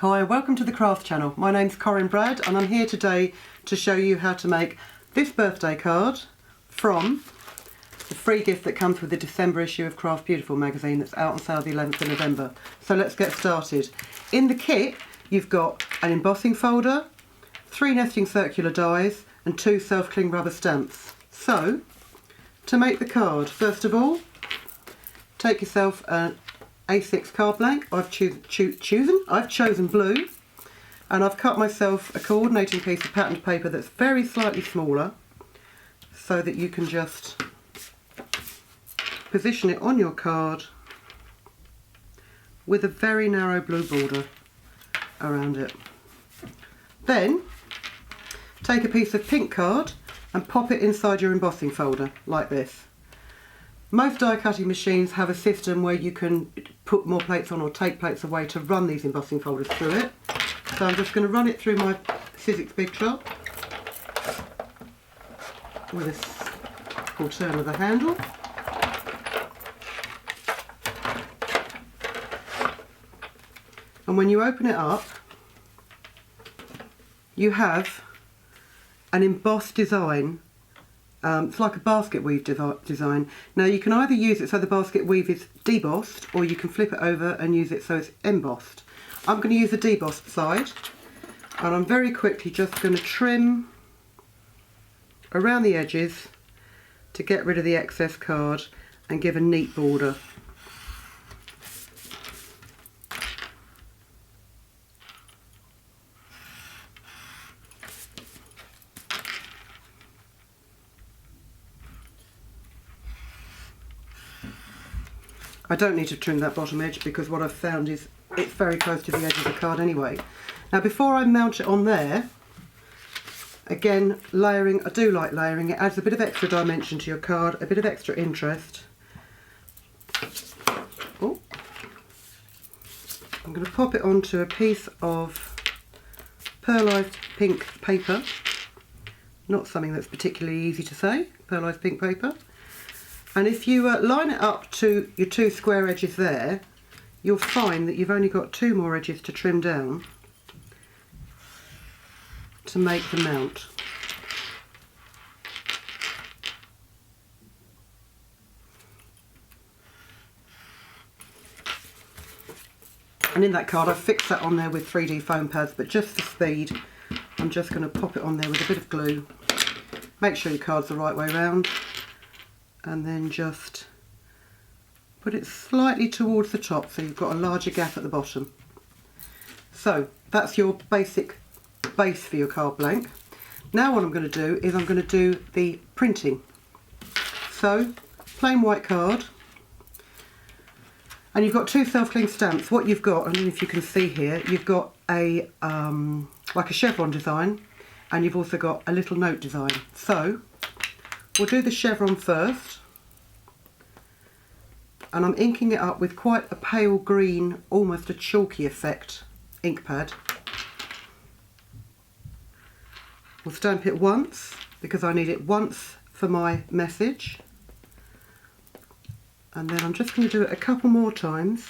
Hi, welcome to the craft channel. My name's Corinne Bradd and I'm here today to show you how to make this birthday card from the free gift that comes with the December issue of Craft Beautiful magazine that's out on sale the 11th of November. So let's get started. In the kit you've got an embossing folder, 3 nesting circular dies and 2 self-cling rubber stamps. So to make the card, first of all, take yourself an A6 card blank. I've chosen blue, and I've cut myself a coordinating piece of patterned paper that's very slightly smaller so that you can just position it on your card with a very narrow blue border around it. Then take a piece of pink card and pop it inside your embossing folder like this. Most die cutting machines have a system where you can put more plates on or take plates away to run these embossing folders through it. So I'm just going to run it through my Sizzix Big Chop with a full turn of the handle. And when you open it up, you have an embossed design. It's like a basket weave design. Now you can either use it so the basket weave is debossed, or you can flip it over and use it so it's embossed. I'm going to use the debossed side, and I'm very quickly just going to trim around the edges to get rid of the excess card and give a neat border. I don't need to trim that bottom edge because what I've found is it's very close to the edge of the card anyway. Now before I mount it on there, again layering, I do like layering, it adds a bit of extra dimension to your card, a bit of extra interest. Oh. I'm going to pop it onto a piece of pearlized pink paper, not something that's particularly easy to say, pearlized pink paper. And if you line it up to your 2 square edges there, you'll find that you've only got 2 more edges to trim down to make the mount. And in that card I've fixed that on there with 3D foam pads, but just for speed I'm just going to pop it on there with a bit of glue. Make sure your card's the right way round. And then just put it slightly towards the top so you've got a larger gap at the bottom. So that's your basic base for your card blank. Now what I'm going to do is I'm going to do the printing. So plain white card, and you've got 2 self-cling stamps. What you've got, I don't know if you can see here, you've got a like a chevron design, and you've also got a little note design. So we'll do the chevron first, and I'm inking it up with quite a pale green, almost a chalky effect ink pad. We'll stamp it once because I need it once for my message, and then I'm just going to do it a couple more times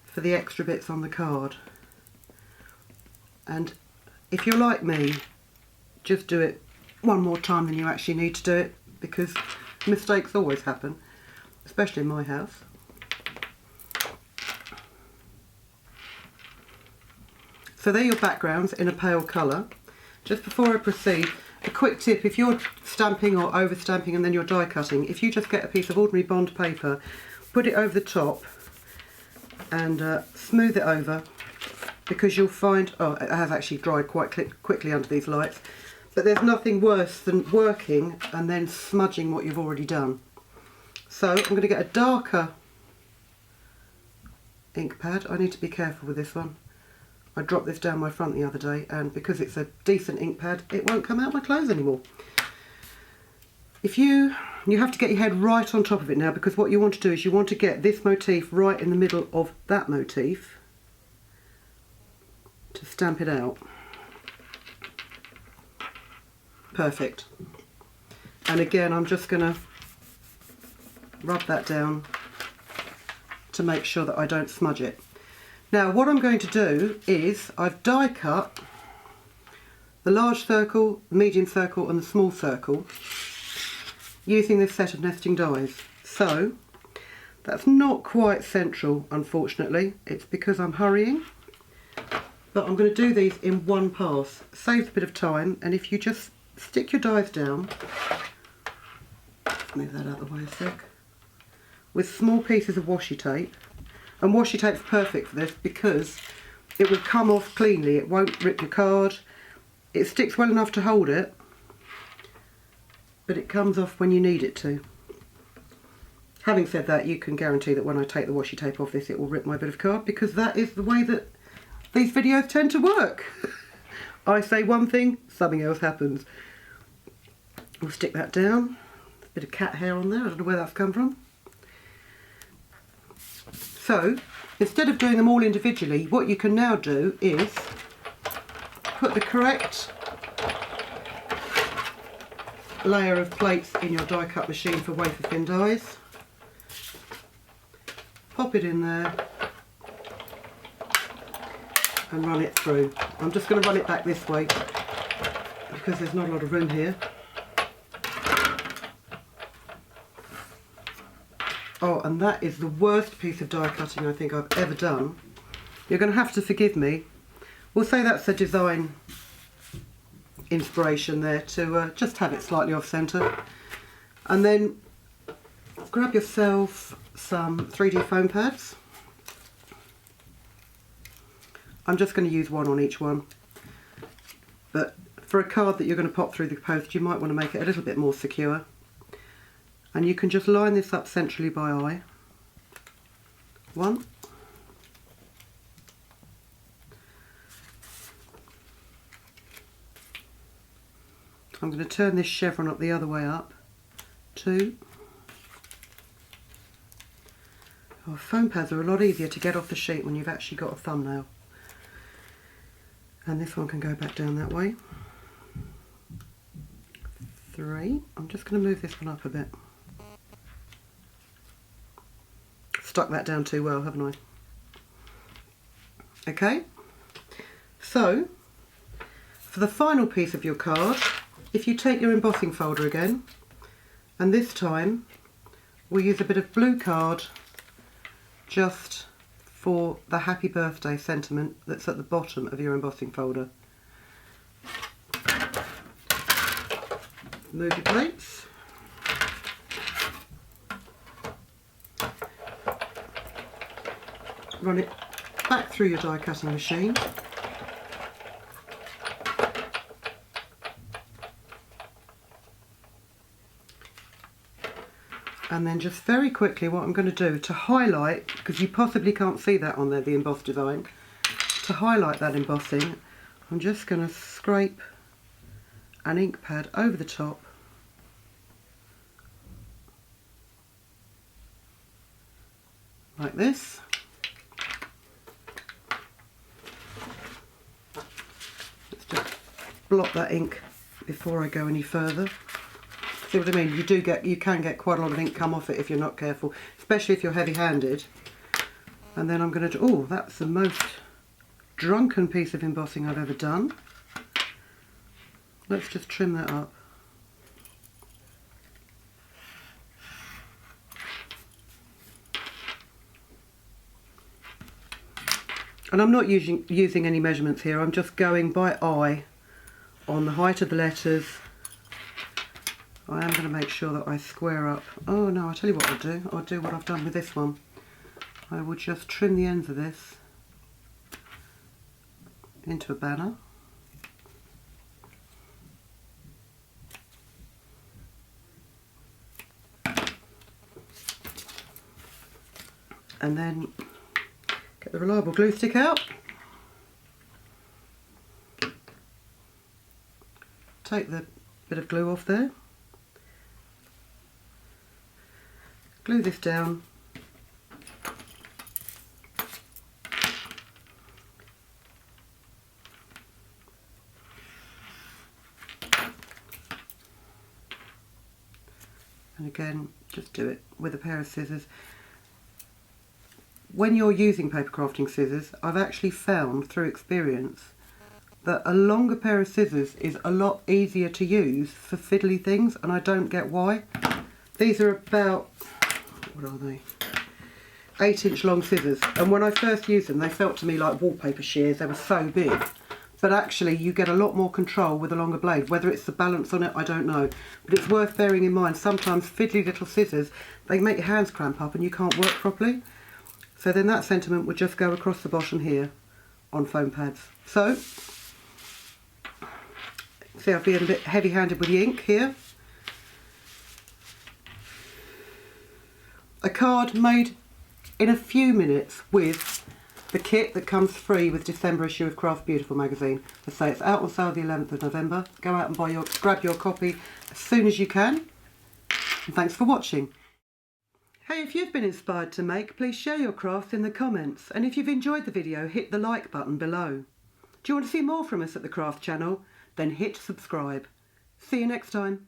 for the extra bits on the card. And if you're like me, just do it one more time than you actually need to do it, because mistakes always happen, especially in my house. So they're your backgrounds in a pale colour. Just before I proceed, a quick tip: if you're stamping or over stamping and then you're die cutting, if you just get a piece of ordinary bond paper, put it over the top and smooth it over, because you'll find, oh, it has actually dried quite quickly under these lights. But there's nothing worse than working and then smudging what you've already done. So I'm going to get a darker ink pad. I need to be careful with this one. I dropped this down my front the other day, and because it's a decent ink pad, it won't come out my clothes anymore. If you have to get your head right on top of it now, because what you want to do is you want to get this motif right in the middle of that motif to stamp it out. Perfect. And again, I'm just going to rub that down to make sure that I don't smudge it. Now what I'm going to do is I've die cut the large circle, the medium circle and the small circle using this set of nesting dies. So that's not quite central, unfortunately. It's because I'm hurrying, but I'm going to do these in one pass. Saves a bit of time, and if you just stick your dies down, move that out of the way a sec, with small pieces of washi tape, and washi tape's perfect for this because it will come off cleanly, it won't rip your card, it sticks well enough to hold it, but it comes off when you need it to. Having said that, you can guarantee that when I take the washi tape off this, it will rip my bit of card, because that is the way that these videos tend to work. I say one thing, something else happens. We'll stick that down. A bit of cat hair on there, I don't know where that's come from. So, instead of doing them all individually, what you can now do is put the correct layer of plates in your die cut machine for wafer thin dies. Pop it in there and run it through. I'm just going to run it back this way because there's not a lot of room here. Oh, and that is the worst piece of die cutting I think I've ever done. You're going to have to forgive me. We'll say that's a design inspiration there, to just have it slightly off centre. And then grab yourself some 3D foam pads. I'm just going to use one on each one, but for a card that you're going to pop through the post, you might want to make it a little bit more secure. And you can just line this up centrally by eye. One. I'm going to turn this chevron up the other way up. Two. Oh, foam pads are a lot easier to get off the sheet when you've actually got a thumbnail. And this one can go back down that way. Three. I'm just going to move this one up a bit. Stuck that down too well, haven't I? Okay. So, for the final piece of your card, if you take your embossing folder again, and this time we'll use a bit of blue card just for the happy birthday sentiment that's at the bottom of your embossing folder. Move your plates. Run it back through your die cutting machine. And then just very quickly what I'm going to do to highlight, because you possibly can't see that on there, the embossed design, to highlight that embossing, I'm just going to scrape an ink pad over the top like this. Let's just blot that ink before I go any further. See what I mean? You can get quite a lot of ink come off it if you're not careful, especially if you're heavy-handed. And then I'm going to do, oh, that's the most drunken piece of embossing I've ever done. Let's just trim that up. And I'm not using any measurements here, I'm just going by eye on the height of the letters. I am going to make sure that I square up. Oh no, I'll tell you what I'll do what I've done with this one. I will just trim the ends of this into a banner. And then get the reliable glue stick out. Take the bit of glue off there. Glue this down. And again, just do it with a pair of scissors. when you're using paper crafting scissors, I've actually found through experience that a longer pair of scissors is a lot easier to use for fiddly things, and I don't get why. These are about, what are they? 8-inch long scissors, and when I first used them they felt to me like wallpaper shears. They were so big, but actually you get a lot more control with a longer blade. Whether it's the balance on it, I don't know, but it's worth bearing in mind. Sometimes fiddly little scissors, they make your hands cramp up and you can't work properly. So then that sentiment would just go across the bottom here on foam pads. So see, I've been a bit heavy handed with the ink here. A card made in a few minutes with the kit that comes free with December issue of Craft Beautiful magazine. As I say, it's out on sale the 11th of November. Go out and grab your copy as soon as you can. And thanks for watching. Hey, if you've been inspired to make, please share your craft in the comments. And if you've enjoyed the video, hit the like button below. Do you want to see more from us at the Craft channel? Then hit subscribe. See you next time.